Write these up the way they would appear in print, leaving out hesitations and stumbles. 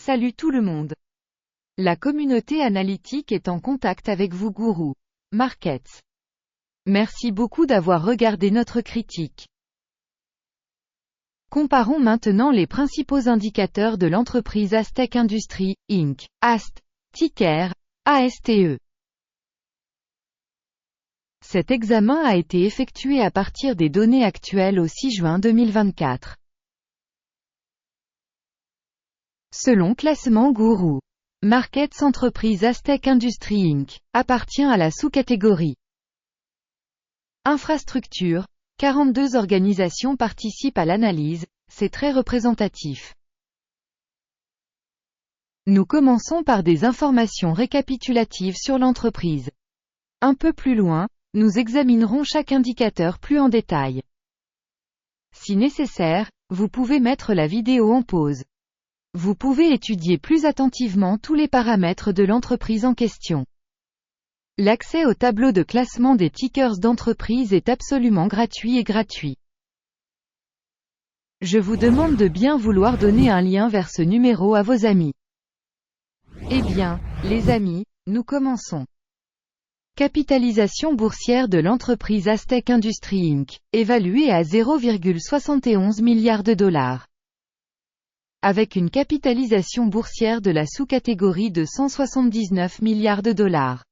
Salut tout le monde. La communauté analytique est en contact avec vous Guru Markets. Merci beaucoup d'avoir regardé notre critique. Comparons maintenant les principaux indicateurs de l'entreprise Astec Industries, Inc. AST, ticker, ASTE. Cet examen a été effectué à partir des données actuelles au 6 juin 2024. Selon classement Guru Markets, entreprise Astec Industries Inc. appartient à la sous-catégorie Infrastructure. 42 organisations participent à l'analyse, c'est très représentatif. Nous commençons par des informations récapitulatives sur l'entreprise. Un peu plus loin, nous examinerons chaque indicateur plus en détail. Si nécessaire, vous pouvez mettre la vidéo en pause. Vous pouvez étudier plus attentivement tous les paramètres de l'entreprise en question. L'accès au tableau de classement des tickers d'entreprise est absolument gratuit et gratuit. Je vous demande de bien vouloir donner un lien vers ce numéro à vos amis. Eh bien, les amis, nous commençons. Capitalisation boursière de l'entreprise Astec Industries Inc., évaluée à 0,71 milliards de dollars. Avec une capitalisation boursière de la sous-catégorie de 179 milliards de dollars.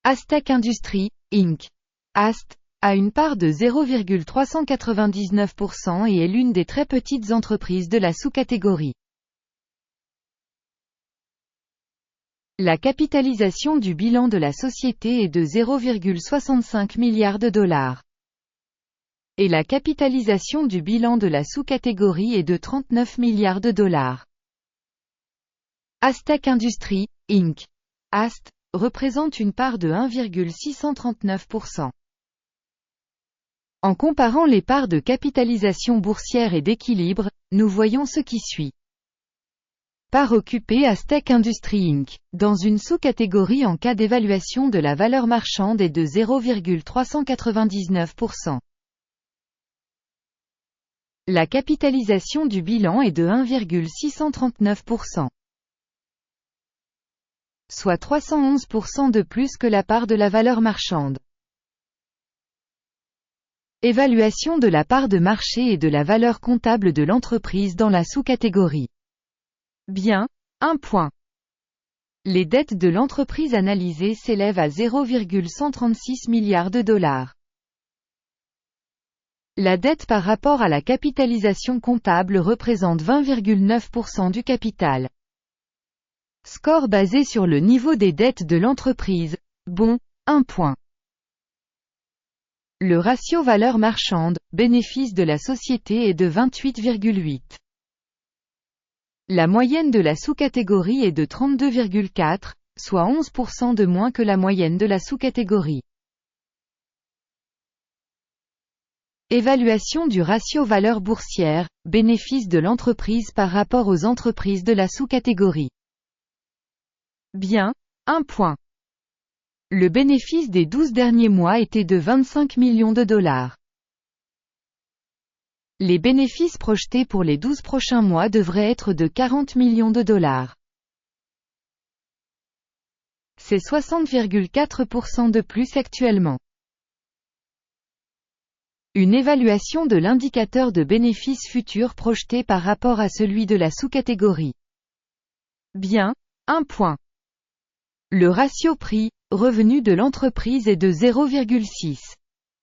Astec Industries, Inc. AST, a une part de 0,399% et est l'une des très petites entreprises de la sous-catégorie. La capitalisation du bilan de la société est de 0,65 milliards de dollars. Et la capitalisation du bilan de la sous-catégorie est de 39 milliards de dollars. Astec Industries, Inc. AST, représente une part de 1,639%. En comparant les parts de capitalisation boursière et d'équilibre, nous voyons ce qui suit. Part occupée Astec Industries Inc., dans une sous-catégorie en cas d'évaluation de la valeur marchande est de 0,399%. La capitalisation du bilan est de 1,639%. Soit 311% de plus que la part de la valeur marchande. Évaluation de la part de marché et de la valeur comptable de l'entreprise dans la sous-catégorie. Bien, 1 point. Les dettes de l'entreprise analysée s'élèvent à 0,136 milliards de dollars. La dette par rapport à la capitalisation comptable représente 20,9% du capital. Score basé sur le niveau des dettes de l'entreprise. Bon, 1 point. Le ratio valeur marchande, bénéfice de la société est de 28,8. La moyenne de la sous-catégorie est de 32,4, soit 11% de moins que la moyenne de la sous-catégorie. Évaluation du ratio valeur boursière, bénéfice de l'entreprise par rapport aux entreprises de la sous-catégorie. Bien, 1 point. Le bénéfice des 12 derniers mois était de 25 millions de dollars. Les bénéfices projetés pour les 12 prochains mois devraient être de 40 millions de dollars. C'est 60,4% de plus actuellement. Une évaluation de l'indicateur de bénéfices futurs projeté par rapport à celui de la sous-catégorie. Bien, 1 point. Le ratio prix-revenu de l'entreprise est de 0,6.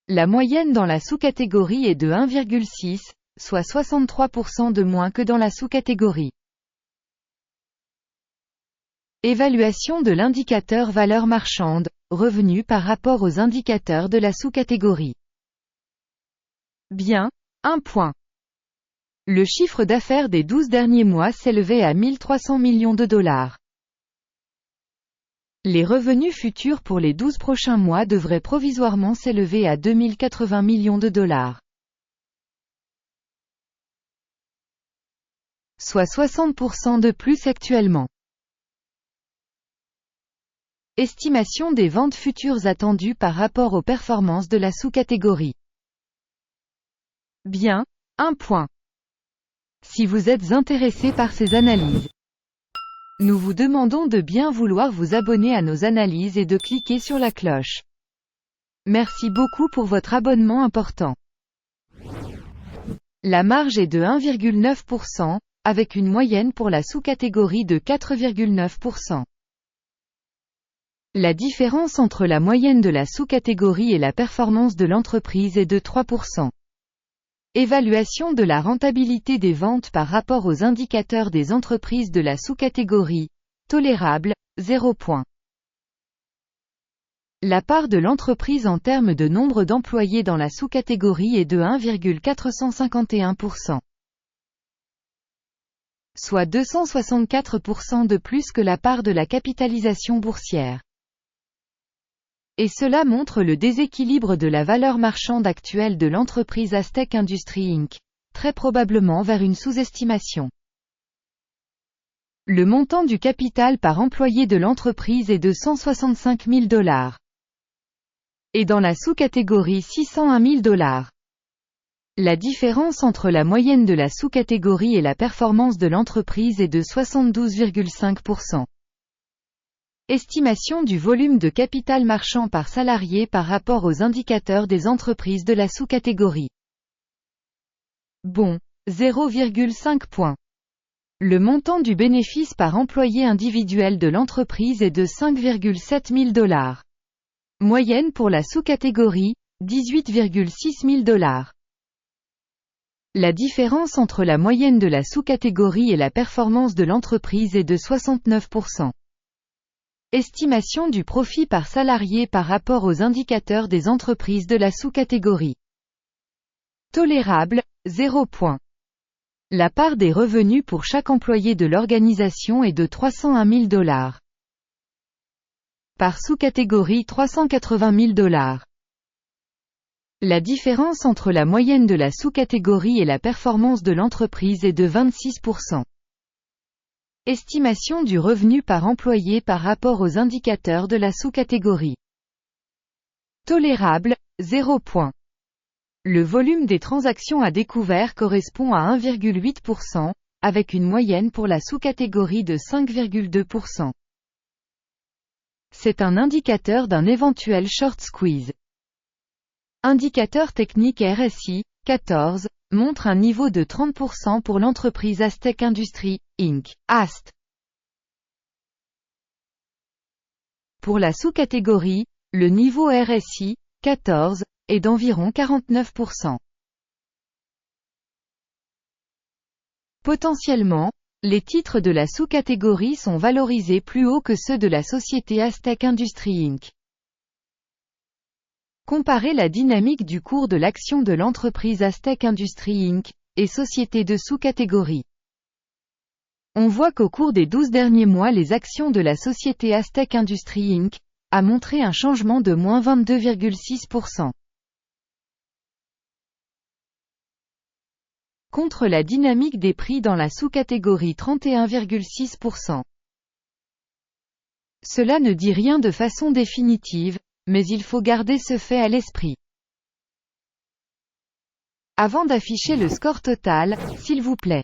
La moyenne dans la sous-catégorie est de 1,6, soit 63% de moins que dans la sous-catégorie. Évaluation de l'indicateur valeur marchande, revenu par rapport aux indicateurs de la sous-catégorie. Bien, 1 point. Le chiffre d'affaires des 12 derniers mois s'élevait à 1300 millions de dollars. Les revenus futurs pour les 12 prochains mois devraient provisoirement s'élever à 2080 millions de dollars. Soit 60% de plus actuellement. Estimation des ventes futures attendues par rapport aux performances de la sous-catégorie. Bien, 1 point. Si vous êtes intéressé par ces analyses, Nous vous demandons de bien vouloir vous abonner à nos analyses et de cliquer sur la cloche. Merci beaucoup pour votre abonnement important. La marge est de 1,9%, avec une moyenne pour la sous-catégorie de 4,9%. La différence entre la moyenne de la sous-catégorie et la performance de l'entreprise est de 3%. Évaluation de la rentabilité des ventes par rapport aux indicateurs des entreprises de la sous-catégorie, tolérable, 0 point. La part de l'entreprise en termes de nombre d'employés dans la sous-catégorie est de 1,451%. Soit 264% de plus que la part de la capitalisation boursière. Et cela montre le déséquilibre de la valeur marchande actuelle de l'entreprise Astec Industries Inc., très probablement vers une sous-estimation. Le montant du capital par employé de l'entreprise est de $165 000. Et dans la sous-catégorie $601 000. La différence entre la moyenne de la sous-catégorie et la performance de l'entreprise est de 72,5%. Estimation du volume de capital marchand par salarié par rapport aux indicateurs des entreprises de la sous-catégorie. Bon, 0,5 points. Le montant du bénéfice par employé individuel de l'entreprise est de $5,7 000. Moyenne pour la sous-catégorie, $18,6 000. La différence entre la moyenne de la sous-catégorie et la performance de l'entreprise est de 69%. Estimation du profit par salarié par rapport aux indicateurs des entreprises de la sous-catégorie. Tolérable, 0 point. La part des revenus pour chaque employé de l'organisation est de $301 000. Par sous-catégorie $380 000. La différence entre la moyenne de la sous-catégorie et la performance de l'entreprise est de 26%. Estimation du revenu par employé par rapport aux indicateurs de la sous-catégorie. Tolérable, 0 point. Le volume des transactions à découvert correspond à 1,8%, avec une moyenne pour la sous-catégorie de 5,2%. C'est un indicateur d'un éventuel short squeeze. Indicateur technique RSI, 14, montre un niveau de 30% pour l'entreprise Astec Industries, Inc., AST. Pour la sous-catégorie, le niveau RSI, 14, est d'environ 49%. Potentiellement, les titres de la sous-catégorie sont valorisés plus haut que ceux de la société Astec Industries Inc. Comparez la dynamique du cours de l'action de l'entreprise Astec Industries Inc. et sociétés de sous-catégorie. On voit qu'au cours des 12 derniers mois les actions de la société Astec Industries Inc. a montré un changement de moins 22,6%. Contre la dynamique des prix dans la sous-catégorie 31,6%. Cela ne dit rien de façon définitive, mais il faut garder ce fait à l'esprit. Avant d'afficher le score total, s'il vous plaît,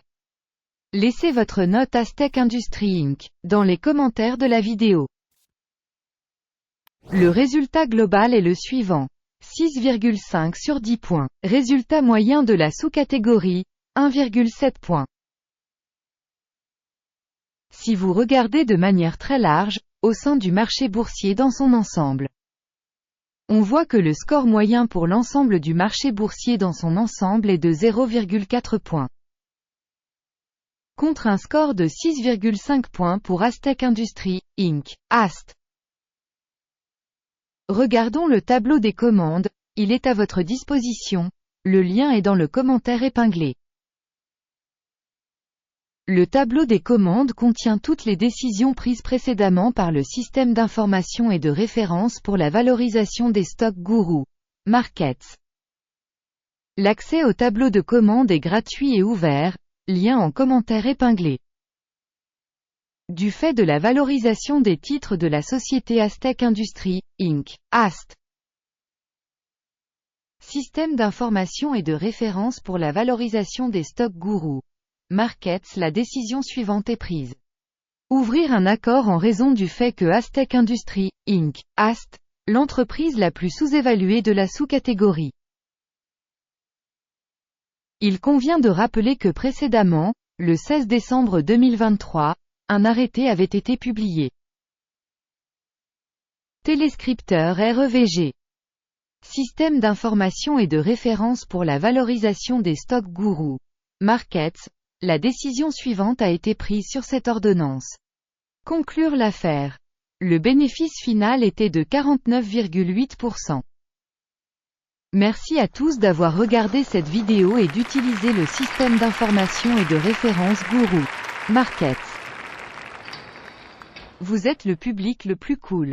laissez votre note Astec Industries Inc. dans les commentaires de la vidéo. Le résultat global est le suivant. 6,5 sur 10 points. Résultat moyen de la sous-catégorie, 1,7 points. Si vous regardez de manière très large, au sein du marché boursier dans son ensemble, on voit que le score moyen pour l'ensemble du marché boursier dans son ensemble est de 0,4 points. Contre un score de 6,5 points pour Astec Industries, Inc., AST. Regardons le tableau des commandes, il est à votre disposition, le lien est dans le commentaire épinglé. Le tableau des commandes contient toutes les décisions prises précédemment par le système d'information et de référence pour la valorisation des stocks Guru Markets. L'accès au tableau de commandes est gratuit et ouvert, lien en commentaire épinglé. Du fait de la valorisation des titres de la société Astec Industries, Inc., AST. Système d'information et de référence pour la valorisation des stocks Guru Markets. La décision suivante est prise. Ouvrir un accord en raison du fait que Astec Industries, Inc., AST, l'entreprise la plus sous-évaluée de la sous-catégorie. Il convient de rappeler que précédemment, le 16 décembre 2023, un arrêté avait été publié. Téléscripteur REVG. Système d'information et de référence pour la valorisation des stocks Guru Markets. La décision suivante a été prise sur cette ordonnance. Conclure l'affaire. Le bénéfice final était de 49,8%. Merci à tous d'avoir regardé cette vidéo et d'utiliser le système d'information et de référence Guru Markets. Vous êtes le public le plus cool.